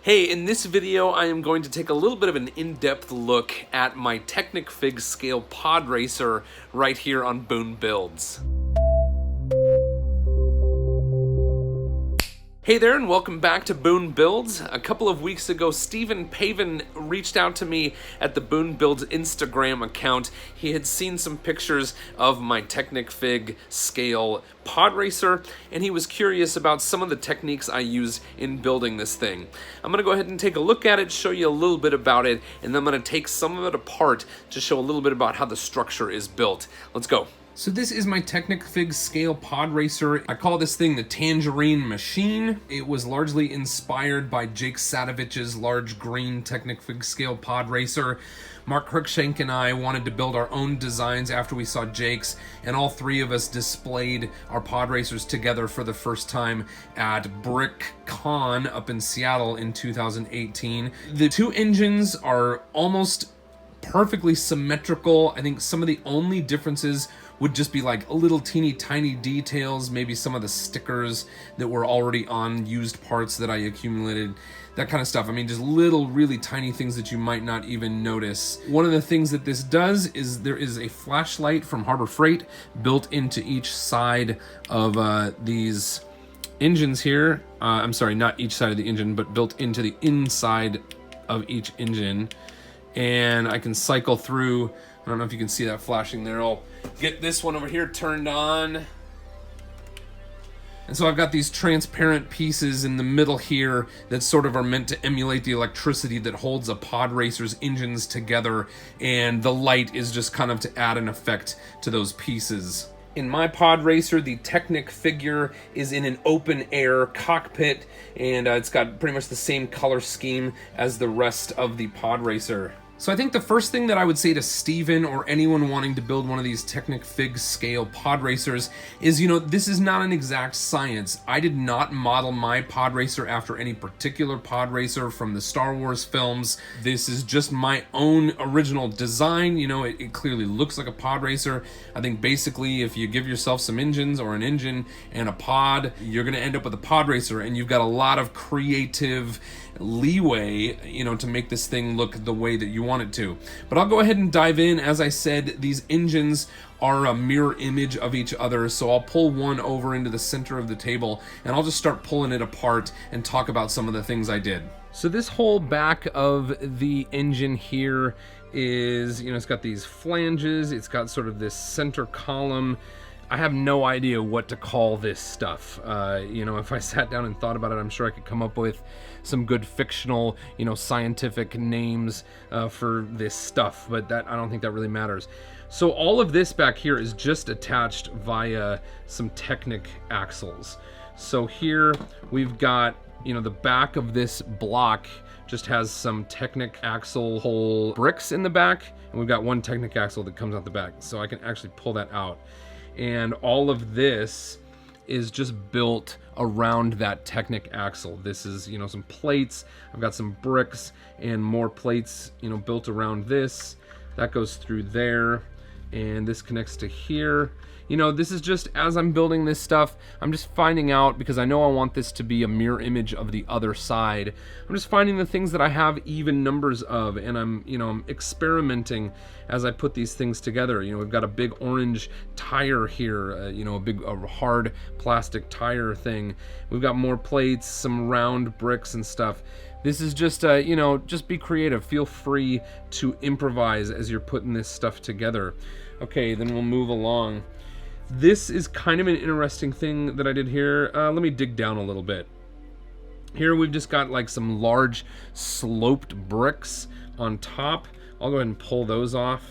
Hey, in this video, I am going to take a little bit of an in-depth look at my Technic Fig Scale Pod Racer right here on Boone Builds. Hey there, and welcome back to Boone Builds. A couple of weeks ago, Stephen Pavin reached out to me at the Boone Builds Instagram account. He had seen some pictures of my Technic Fig Scale Pod Racer, and he was curious about some of the techniques I use in building this thing. I'm going to go ahead and take a look at it, show you a little bit about it, and then I'm going to take some of it apart to show a little bit about how the structure is built. Let's go. So this is my Technic Fig Scale Pod Racer. I call this thing the Tangerine Machine. It was largely inspired by Jake Sadovich's large green Technic Fig Scale Pod Racer. Mark Cruikshank and I wanted to build our own designs after we saw Jake's, and all three of us displayed our pod racers together for the first time at BrickCon up in Seattle in 2018. The two engines are almost perfectly symmetrical. I think some of the only differences would just be like little teeny tiny details, maybe some of the stickers that were already on used parts that I accumulated, that kind of stuff. I mean, just little really tiny things that you might not even notice. One of the things that this does is there is a flashlight from Harbor Freight built into each side of these engines here. I'm sorry, not each side of the engine, but built into the inside of each engine. And I can cycle through. I don't know if you can see that flashing there. I'll get this one over here turned on. And so I've got these transparent pieces in the middle here that sort of are meant to emulate the electricity that holds a pod racer's engines together, and the light is just kind of to add an effect to those pieces. In my pod racer, the Technic figure is in an open air cockpit, and it's got pretty much the same color scheme as the rest of the pod racer. So I think the first thing that I would say to Steven or anyone wanting to build one of these Technic Fig Scale Pod Racers is, this is not an exact science. I did not model my pod racer after any particular pod racer from the Star Wars films. This is just my own original design. It clearly looks like a pod racer. I think basically if you give yourself some engines or an engine and a pod, you're going to end up with a pod racer, and you've got a lot of creative leeway, to make this thing look the way that you want it to. But I'll go ahead and dive in. As I said, these engines are a mirror image of each other, so I'll pull one over into the center of the table, and I'll just start pulling it apart and talk about some of the things I did. So this whole back of the engine here is, it's got these flanges, it's got sort of this center column. I have no idea what to call this stuff. If I sat down and thought about it, I'm sure I could come up with some good fictional, scientific names for this stuff, but I don't think that really matters. So all of this back here is just attached via some Technic axles. So here we've got, the back of this block just has some Technic axle hole bricks in the back, and we've got one Technic axle that comes out the back, so I can actually pull that out. And all of this is just built around that Technic axle. This is, some plates. I've got some bricks and more plates, built around this. That goes through there, and this connects to here. This is just, as I'm building this stuff, I'm just finding out, because I know I want this to be a mirror image of the other side. I'm just finding the things that I have even numbers of, and I'm experimenting as I put these things together. We've got a big orange tire here, a hard plastic tire thing. We've got more plates, some round bricks and stuff. This is just, just be creative. Feel free to improvise as you're putting this stuff together. Okay, then we'll move along. This is kind of an interesting thing that I did here. Let me dig down a little bit. Here we've just got like some large sloped bricks on top. I'll go ahead and pull those off.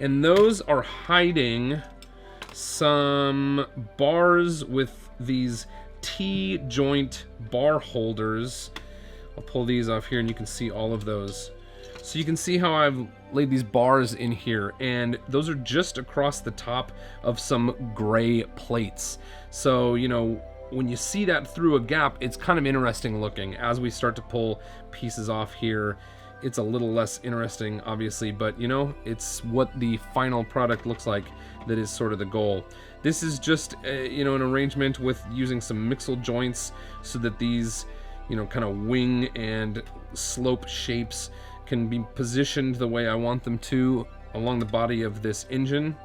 And those are hiding some bars with these T-joint bar holders. I'll pull these off here and you can see all of those. So you can see how I've laid these bars in here, and those are just across the top of some gray plates. So, when you see that through a gap, it's kind of interesting looking. As we start to pull pieces off here, it's a little less interesting, obviously, but it's what the final product looks like that is sort of the goal. This is just, an arrangement with using some mixel joints so that these you know, kind of wing and slope shapes can be positioned the way I want them to along the body of this engine.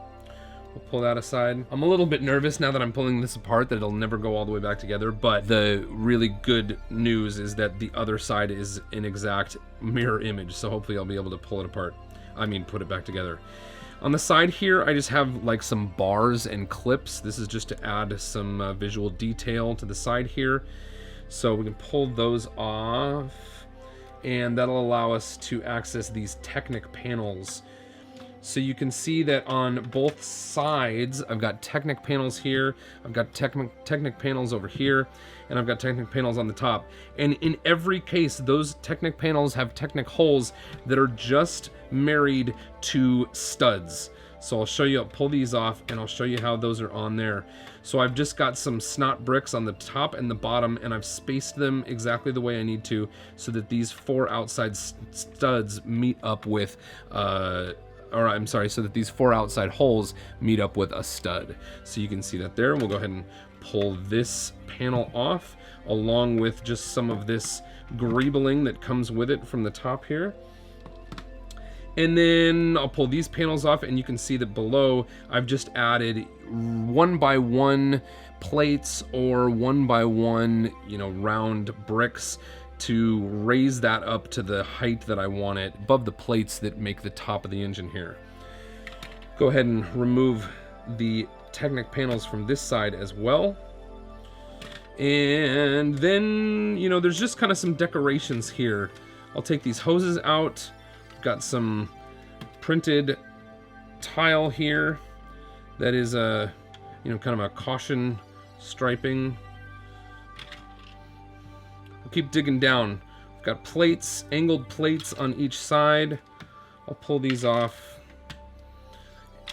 We'll pull that aside. I'm a little bit nervous now that I'm pulling this apart that it'll never go all the way back together, but the really good news is that the other side is an exact mirror image, so hopefully I'll be able to pull it apart. I mean, put it back together. On the side here, I just have like some bars and clips. This is just to add some visual detail to the side here. So we can pull those off, and that'll allow us to access these Technic panels. So you can see that on both sides, I've got Technic panels here, I've got Technic panels over here, and I've got Technic panels on the top. And in every case, those Technic panels have Technic holes that are just married to studs. So I'll show you, I'll pull these off, and I'll show you how those are on there. So I've just got some snot bricks on the top and the bottom, and I've spaced them exactly the way I need to so that these 4 outside studs meet up with so that these 4 outside holes meet up with a stud. So you can see that there. We'll go ahead and pull this panel off along with just some of this greebling that comes with it from the top here. And then I'll pull these panels off, and you can see that below I've just added 1x1 plates or 1x1, you know, round bricks to raise that up to the height that I want it above the plates that make the top of the engine here. Go ahead and remove the Technic panels from this side as well. And then, you know, there's just kind of some decorations here. I'll take these hoses out. Got some printed tile here that is a, you know, kind of a caution striping. We'll keep digging down. I've got plates, angled plates on each side. I'll pull these off.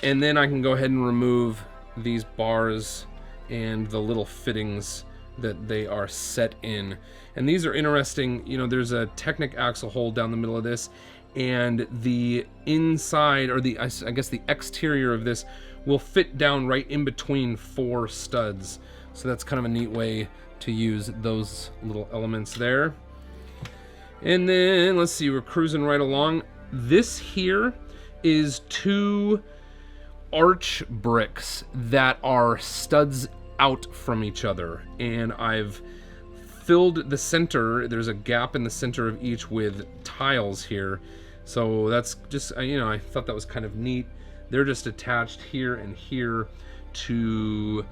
And then I can go ahead and remove these bars and the little fittings that they are set in. And these are interesting. You know, there's a Technic axle hole down the middle of this, and the inside, or the, I guess the exterior of this will fit down right in between 4 studs. So that's kind of a neat way to use those little elements there. And then let's see, we're cruising right along. This here is 2 arch bricks that are studs out from each other, and I've filled the center. There's a gap in the center of each with tiles here. So that's just, you know, I thought that was kind of neat. They're just attached here and here to,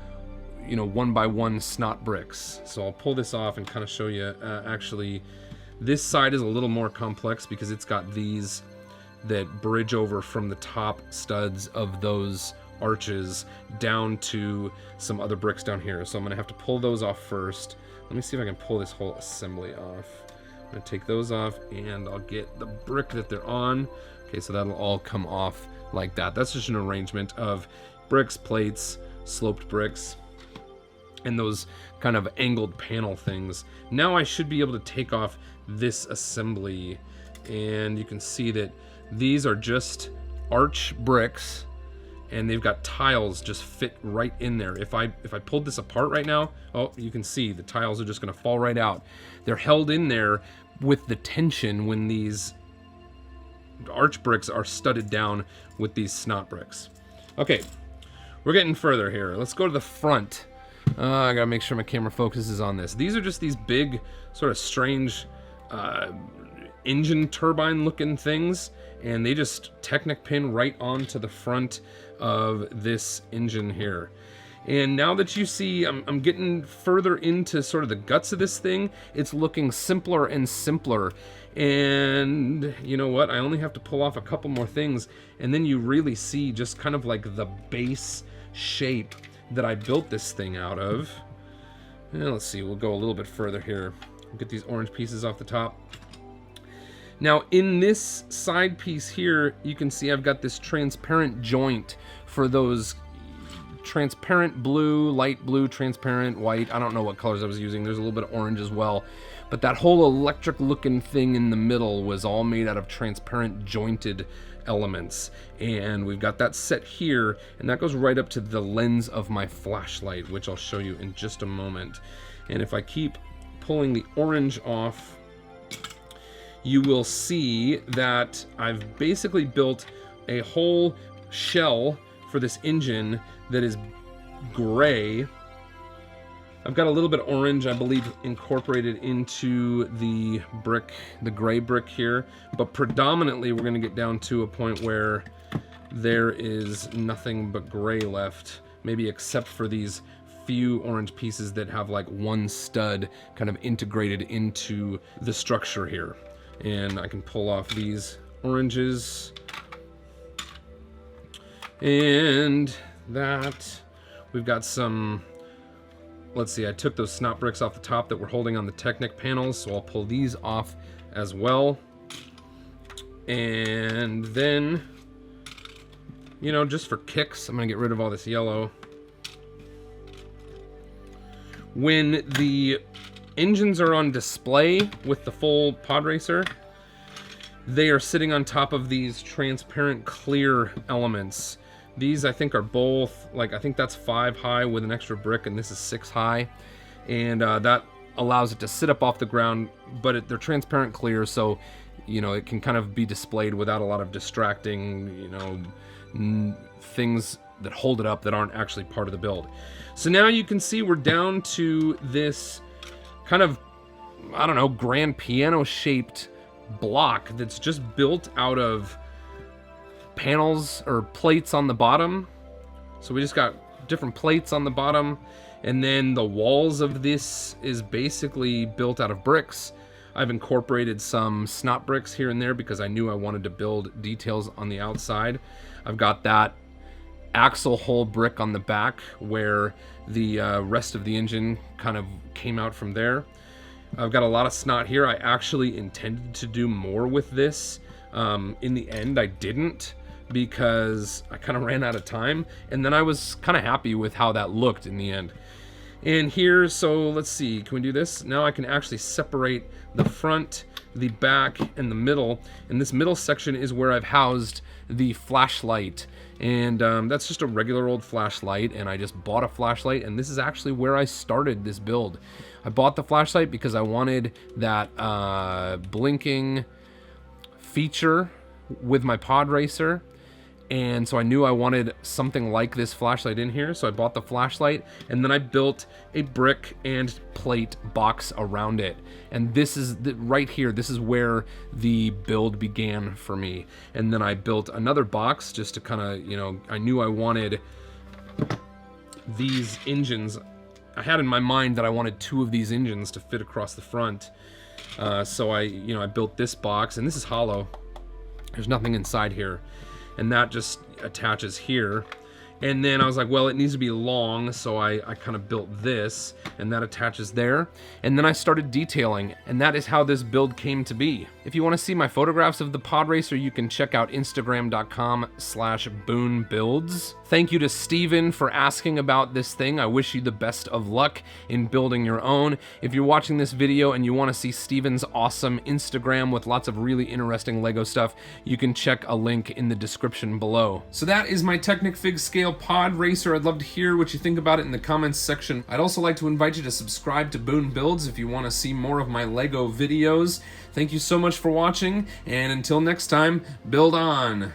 you know, 1x1 snot bricks. So I'll pull this off and kind of show you. Actually, this side is a little more complex because it's got these that bridge over from the top studs of those arches down to some other bricks down here. So I'm gonna have to pull those off first. Let me see if I can pull this whole assembly off. I'm gonna take those off, and I'll get the brick that they're on. Okay, so that'll all come off like that. That's just an arrangement of bricks, plates, sloped bricks, and those kind of angled panel things. Now I should be able to take off this assembly, and you can see that these are just arch bricks, and they've got tiles just fit right in there. If I pulled this apart right now, oh, you can see the tiles are just gonna fall right out. They're held in there with the tension when these arch bricks are studded down with these snot bricks. Okay, we're getting further here. Let's go to the front. I gotta make sure my camera focuses on this. These are just these big, sort of strange engine turbine looking things, and they just Technic pin right onto the front of this engine here. And now that you see, I'm getting further into sort of the guts of this thing. It's looking simpler and simpler. And you know what? I only have to pull off a couple more things, and then you really see just kind of like the base shape that I built this thing out of. And let's see, we'll go a little bit further here. We'll get these orange pieces off the top. Now in this side piece here, you can see I've got this transparent joint for those transparent blue, light blue, transparent white. I don't know what colors I was using. There's a little bit of orange as well. But that whole electric looking thing in the middle was all made out of transparent jointed elements. And we've got that set here, and that goes right up to the lens of my flashlight, which I'll show you in just a moment. And if I keep pulling the orange off, you will see that I've basically built a whole shell for this engine that is gray. I've got a little bit of orange, I believe, incorporated into the brick, the gray brick here, but predominantly we're going to get down to a point where there is nothing but gray left, maybe except for these few orange pieces that have like one stud kind of integrated into the structure here. And I can pull off these oranges. And that, we've got some, let's see, I took those snot bricks off the top that were holding on the Technic panels, so I'll pull these off as well. And then, you know, just for kicks, I'm gonna get rid of all this yellow. When the engines are on display with the full pod racer, they are sitting on top of these transparent clear elements. These I think are both, like, I think that's 5 high with an extra brick, and this is 6 high. And that allows it to sit up off the ground, but they're transparent clear, so, you know, it can kind of be displayed without a lot of distracting, you know, things that hold it up that aren't actually part of the build. So now you can see we're down to this kind of, I don't know, grand piano shaped block that's just built out of panels or plates on the bottom. So we just got different plates on the bottom, and then the walls of this is basically built out of bricks. I've incorporated some snot bricks here and there because I knew I wanted to build details on the outside. I've got that axle hole brick on the back where the rest of the engine kind of came out from there. I've got a lot of snot here. I actually intended to do more with this. In the end, I didn't, because I kind of ran out of time, and then I was kind of happy with how that looked in the end. And here, so let's see, can we do this? Now I can actually separate the front, the back, and the middle, and this middle section is where I've housed the flashlight. And that's just a regular old flashlight, and I just bought a flashlight, and this is actually where I started this build. I bought the flashlight because I wanted that blinking feature with my pod racer, and so I knew I wanted something like this flashlight in here, so I bought the flashlight, and then I built a brick and plate box around it. And this is right here, this is where the build began for me. And then I built another box just to kind of, you know, I knew I wanted these engines. I had in my mind that I wanted 2 of these engines to fit across the front. So I built this box, and this is hollow. There's nothing inside here. And that just attaches here. And then I was like, well, it needs to be long, so I kind of built this, and that attaches there. And then I started detailing, and that is how this build came to be. If you want to see my photographs of the pod racer, you can check out instagram.com/BooneBuilds. Thank you to Steven for asking about this thing. I wish you the best of luck in building your own. If you're watching this video and you want to see Steven's awesome Instagram with lots of really interesting Lego stuff, you can check a link in the description below. So that is my Technic Fig Scale pod racer. I'd love to hear what you think about it in the comments section. I'd also like to invite you to subscribe to Boone Builds if you want to see more of my Lego videos. Thank you so much for watching, and until next time, build on!